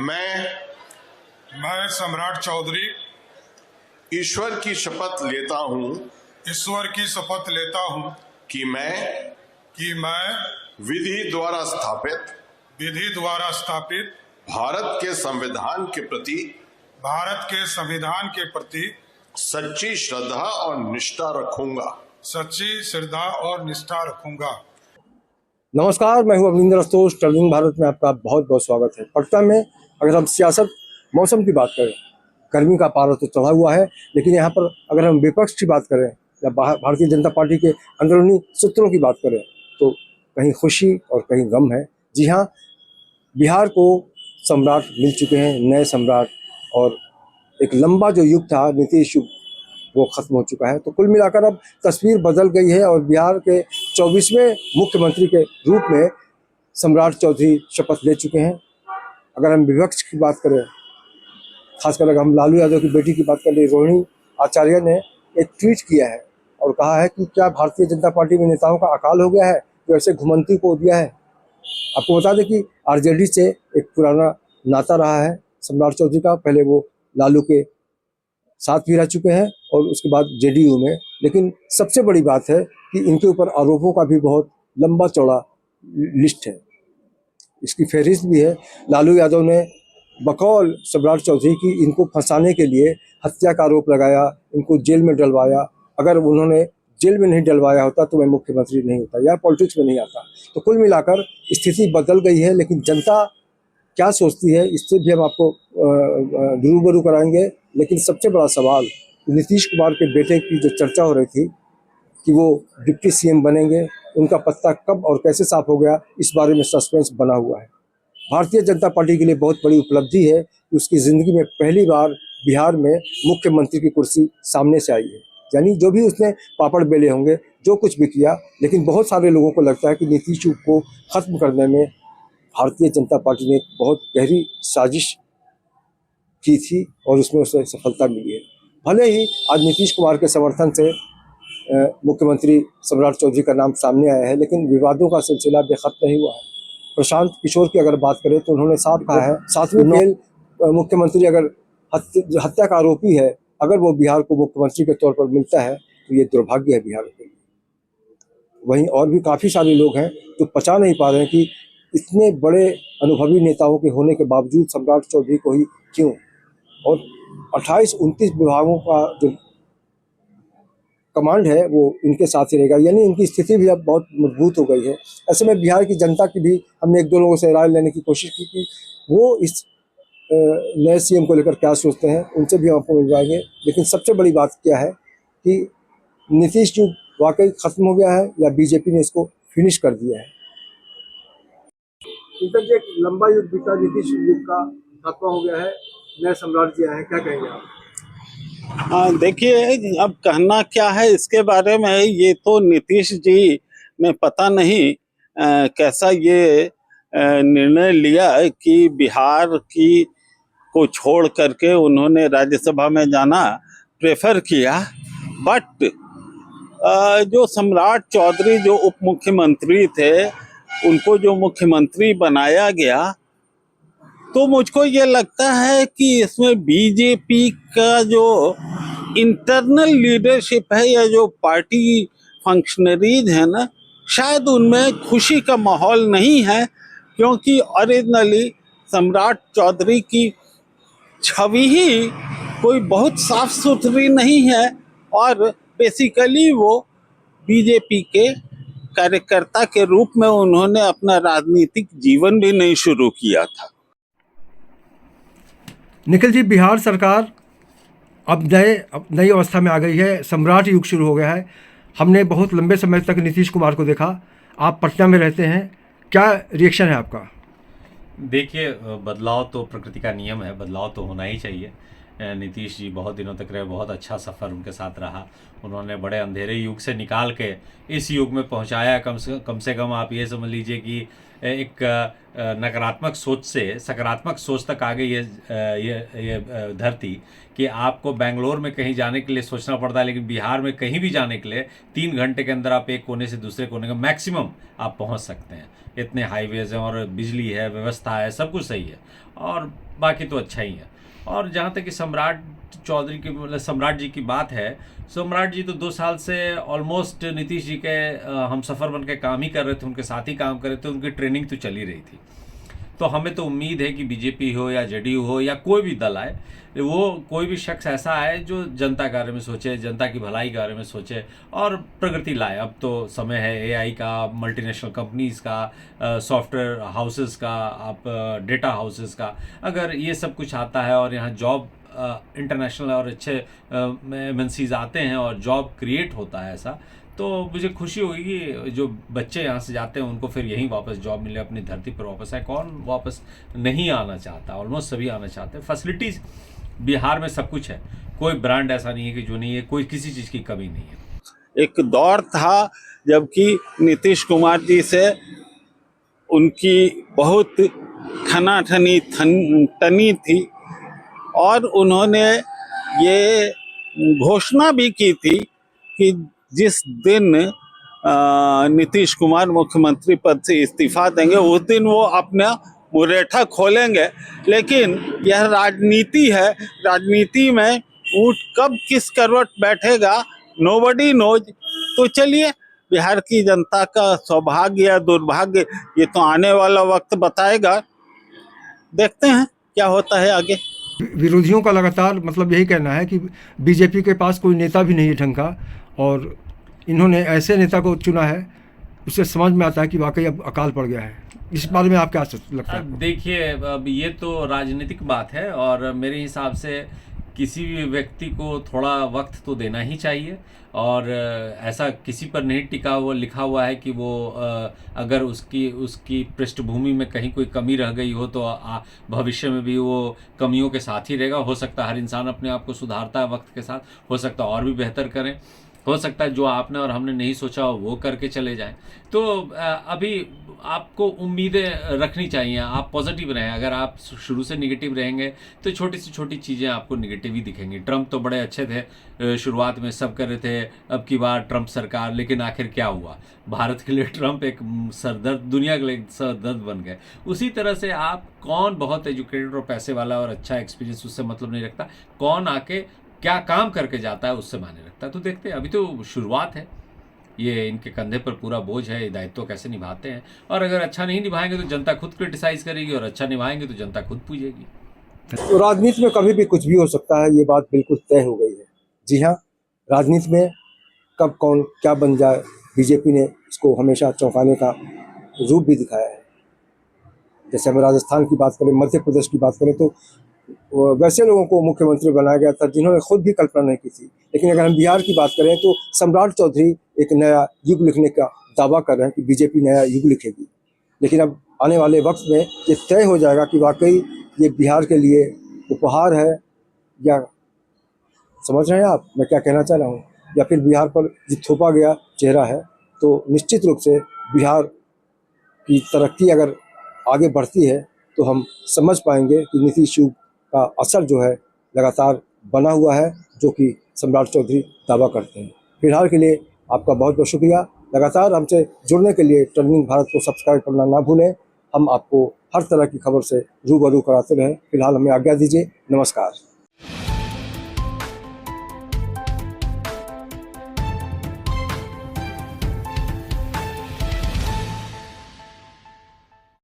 मैं मैं सम्राट चौधरी ईश्वर की शपथ लेता हूँ ईश्वर की शपथ लेता हूँ कि मैं विधि द्वारा स्थापित भारत के संविधान के प्रति सच्ची श्रद्धा और निष्ठा रखूंगा। नमस्कार, मैं हूं अविंदर अस्तोष। ट्रेवलिंग भारत में आपका बहुत बहुत स्वागत है। पटना में अगर हम सियासत मौसम की बात करें, गर्मी का पारा तो चढ़ा हुआ है, लेकिन यहाँ पर अगर हम विपक्ष की बात करें या भारतीय जनता पार्टी के अंदरूनी सूत्रों की बात करें तो कहीं खुशी और कहीं गम है। जी हाँ, बिहार को सम्राट मिल चुके हैं, नए सम्राट, और एक लंबा जो युग था नीतीश युग वो खत्म हो चुका है। तो कुल मिलाकर अब तस्वीर बदल गई है और बिहार के 24वें मुख्यमंत्री के रूप में सम्राट चौधरी शपथ ले चुके हैं। अगर हम विपक्ष की बात करें, खासकर अगर हम लालू यादव की बेटी की बात करें, रोहिणी आचार्य ने एक ट्वीट किया है और कहा है कि क्या भारतीय जनता पार्टी में नेताओं का अकाल हो गया है जो ऐसे घुमंती को दिया है। आपको बता दें कि आरजेडी से एक पुराना नाता रहा है सम्राट चौधरी का। पहले वो लालू के साथ भी रह चुके हैं और उसके बाद जेडीयू में। लेकिन सबसे बड़ी बात है कि इनके ऊपर आरोपों का भी बहुत लंबा चौड़ा लिस्ट है, इसकी फहरिस्त भी है। लालू यादव ने बकौल सम्राट चौधरी की इनको फंसाने के लिए हत्या का आरोप लगाया, इनको जेल में डलवाया। अगर उन्होंने जेल में नहीं डलवाया होता तो मैं मुख्यमंत्री नहीं होता या पॉलिटिक्स में नहीं आता। तो कुल मिलाकर स्थिति बदल गई है, लेकिन जनता क्या सोचती है इससे भी हम आपको रूबरू कराएंगे। लेकिन सबसे बड़ा सवाल, नीतीश कुमार के बेटे की जो चर्चा हो रही थी कि वो डिप्टी सीएम बनेंगे, उनका पत्ता कब और कैसे साफ हो गया, इस बारे में सस्पेंस बना हुआ है। भारतीय जनता पार्टी के लिए बहुत बड़ी उपलब्धि है कि उसकी ज़िंदगी में पहली बार बिहार में मुख्यमंत्री की कुर्सी सामने से आई है। यानी जो भी उसने पापड़ बेले होंगे, जो कुछ भी किया, लेकिन बहुत सारे लोगों को लगता है कि नीतीश को ख़त्म करने में भारतीय जनता पार्टी ने बहुत गहरी साजिश की थी और उसमें उसे सफलता मिली है। भले ही आज नीतीश कुमार के समर्थन से मुख्यमंत्री सम्राट चौधरी का नाम सामने आया है, लेकिन विवादों का सिलसिला बेखत्म नहीं हुआ है। प्रशांत किशोर की अगर बात करें तो उन्होंने साफ कहा है, 7वीं फेल मुख्यमंत्री अगर हत्या का आरोपी है, अगर वो बिहार को मुख्यमंत्री के तौर पर मिलता है तो ये दुर्भाग्य है बिहार के लिए। वहीं और भी काफ़ी सारे लोग हैं जो पचा नहीं पा रहे हैं कि इतने बड़े अनुभवी नेताओं के होने के बावजूद सम्राट चौधरी को ही क्यों, और 28-29 विभागों का जो कमांड है वो इनके साथ ही रहेगा। यानी इनकी स्थिति भी अब बहुत मजबूत हो गई है। ऐसे में बिहार की जनता की भी हमने एक दो लोगों से राय लेने की कोशिश की कि वो इस नए सीएम को लेकर क्या सोचते हैं, उनसे भी हम आपको मिलवाएंगे। लेकिन सबसे बड़ी बात क्या है कि नीतीश युग वाकई खत्म हो गया है या बीजेपी ने इसको फिनिश कर दिया है। एक लंबा युग बीता, नीतीश युग का खत्म हो गया है, नए सम्राट जी आए हैं, क्या कहेंगे आप? हाँ, देखिए, अब कहना क्या है इसके बारे में। ये तो नीतीश जी ने पता नहीं कैसा ये निर्णय लिया कि बिहार की को छोड़ करके उन्होंने राज्यसभा में जाना प्रेफर किया। बट जो सम्राट चौधरी जो उप मुख्यमंत्री थे, उनको जो मुख्यमंत्री बनाया गया, तो मुझको ये लगता है कि इसमें बीजेपी का जो इंटरनल लीडरशिप है या जो पार्टी फंक्शनरीज है ना, शायद उनमें खुशी का माहौल नहीं है। क्योंकि ओरिजिनली सम्राट चौधरी की छवि ही कोई बहुत साफ सुथरी नहीं है और बेसिकली वो बीजेपी के कार्यकर्ता के रूप में उन्होंने अपना राजनीतिक जीवन भी नहीं शुरू किया था। निखिल जी, बिहार सरकार अब नई अवस्था में आ गई है, सम्राट युग शुरू हो गया है। हमने बहुत लंबे समय तक नीतीश कुमार को देखा। आप पटना में रहते हैं, क्या रिएक्शन है आपका? देखिए, बदलाव तो प्रकृति का नियम है, बदलाव तो होना ही चाहिए। नीतीश जी बहुत दिनों तक रहे, बहुत अच्छा सफ़र उनके साथ रहा। उन्होंने बड़े अंधेरे युग से निकाल के इस युग में पहुंचाया। कम से कम आप ये समझ लीजिए कि एक नकारात्मक सोच से सकारात्मक सोच तक आ गई ये धरती कि आपको बेंगलोर में कहीं जाने के लिए सोचना पड़ता है, लेकिन बिहार में कहीं भी जाने के लिए 3 घंटे के अंदर आप एक कोने से दूसरे कोने का मैक्सिमम आप पहुंच सकते हैं। इतने हाईवेज हैं और बिजली है, व्यवस्था है, सब कुछ सही है और बाकी तो अच्छा ही है। और जहाँ तक कि सम्राट चौधरी की मतलब सम्राट जी की बात है, सम्राट जी तो 2 साल से ऑलमोस्ट नीतीश जी के हम सफ़र बन के काम ही कर रहे थे, उनके साथ ही काम कर रहे थे, उनकी ट्रेनिंग तो चली रही थी। तो हमें तो उम्मीद है कि बीजेपी हो या जेडीयू हो या कोई भी दल आए, वो कोई भी शख्स ऐसा आए जो जनता के बारे में सोचे, जनता की भलाई के बारे में सोचे और प्रगति लाए। अब तो समय है एआई का, मल्टीनेशनल कंपनीज़ का, सॉफ्टवेयर हाउसेस का, आप डेटा हाउसेस का। अगर ये सब कुछ आता है और यहाँ जॉब इंटरनेशनल और अच्छे एमएनसीज आते हैं और जॉब क्रिएट होता है ऐसा, तो मुझे खुशी होगी कि जो बच्चे यहाँ से जाते हैं उनको फिर यहीं वापस जॉब मिले, अपनी धरती पर वापस आए। कौन वापस नहीं आना चाहता, ऑलमोस्ट सभी आना चाहते हैं। फैसिलिटीज़ बिहार में सब कुछ है, कोई ब्रांड ऐसा नहीं है कि जो नहीं है, कोई किसी चीज़ की कमी नहीं है। एक दौर था जबकि नीतीश कुमार जी से उनकी बहुत ठनाठनी टनी थी और उन्होंने ये घोषणा भी की थी कि जिस दिन नीतीश कुमार मुख्यमंत्री पद से इस्तीफा देंगे उस दिन वो अपना मुरेठा खोलेंगे। लेकिन यह राजनीति है, राजनीति में ऊँट कब किस करवट बैठेगा नोबडी नोज। तो चलिए, बिहार की जनता का सौभाग्य या दुर्भाग्य ये तो आने वाला वक्त बताएगा। देखते हैं क्या होता है आगे। विरोधियों का लगातार मतलब यही कहना है कि बीजेपी के पास कोई नेता भी नहीं है ढंग का, और इन्होंने ऐसे नेता को चुना है, उससे समझ में आता है कि वाकई अब अकाल पड़ गया है। इस बारे में आप क्या लगता है? देखिए, अब ये तो राजनीतिक बात है और मेरे हिसाब से किसी भी व्यक्ति को थोड़ा वक्त तो देना ही चाहिए। और ऐसा किसी पर नहीं टिका हुआ लिखा हुआ है कि वो अगर उसकी पृष्ठभूमि में कहीं कोई कमी रह गई हो तो भविष्य में भी वो कमियों के साथ ही रहेगा। हो सकता है हर इंसान अपने आप को सुधारता है वक्त के साथ, हो सकता है और भी बेहतर करें, हो सकता है जो आपने और हमने नहीं सोचा वो करके चले जाएं। तो अभी आपको उम्मीदें रखनी चाहिए, आप पॉजिटिव रहें। अगर आप शुरू से निगेटिव रहेंगे तो छोटी से छोटी चीज़ें आपको निगेटिव ही दिखेंगी। ट्रंप तो बड़े अच्छे थे, शुरुआत में सब कर रहे थे अब की बार ट्रंप सरकार, लेकिन आखिर क्या हुआ? भारत के लिए ट्रंप एक सरदर्द, दुनिया के लिए सरदर्द बन गए। उसी तरह से आप कौन बहुत एजुकेटेड और पैसे वाला और अच्छा एक्सपीरियंस, उससे मतलब नहीं रखता, कौन आके क्या काम करके जाता है उससे मायने रखता है। तो देखते हैं, अभी तो शुरुआत है, ये इनके कंधे पर पूरा बोझ है, ये दायित्व कैसे निभाते हैं। और अगर अच्छा नहीं निभाएंगे तो जनता खुद क्रिटिसाइज करेगी और अच्छा निभाएंगे तो जनता खुद पूजेगी। तो राजनीति में कभी भी कुछ भी हो सकता है, ये बात बिल्कुल तय हो गई है। जी हाँ, राजनीति में कब कौन क्या बन जाए, बीजेपी ने इसको हमेशा चौंकाने का रूप भी दिखाया है। जैसे हम राजस्थान की बात करें, मध्य प्रदेश की बात करें, तो वैसे लोगों को मुख्यमंत्री बनाया गया था जिन्होंने खुद भी कल्पना नहीं की थी। लेकिन अगर हम बिहार की बात करें तो सम्राट चौधरी एक नया युग लिखने का दावा कर रहे हैं कि बीजेपी नया युग लिखेगी। लेकिन अब आने वाले वक्त में ये तय हो जाएगा कि वाकई ये बिहार के लिए उपहार है, या समझ रहे हैं आप मैं क्या कहना चाह रहा हूँ, या फिर बिहार पर जो थोपा गया चेहरा है। तो निश्चित रूप से बिहार की तरक्की अगर आगे बढ़ती है तो हम समझ पाएंगे कि नीतीश युग का असर जो है लगातार बना हुआ है, जो कि सम्राट चौधरी दावा करते हैं। फिलहाल के लिए आपका बहुत बहुत शुक्रिया। लगातार हमसे जुड़ने के लिए टर्निंग भारत को सब्सक्राइब करना ना भूलें। हम आपको हर तरह की खबर से रूबरू कराते रहें। फिलहाल हमें आज्ञा दीजिए। नमस्कार।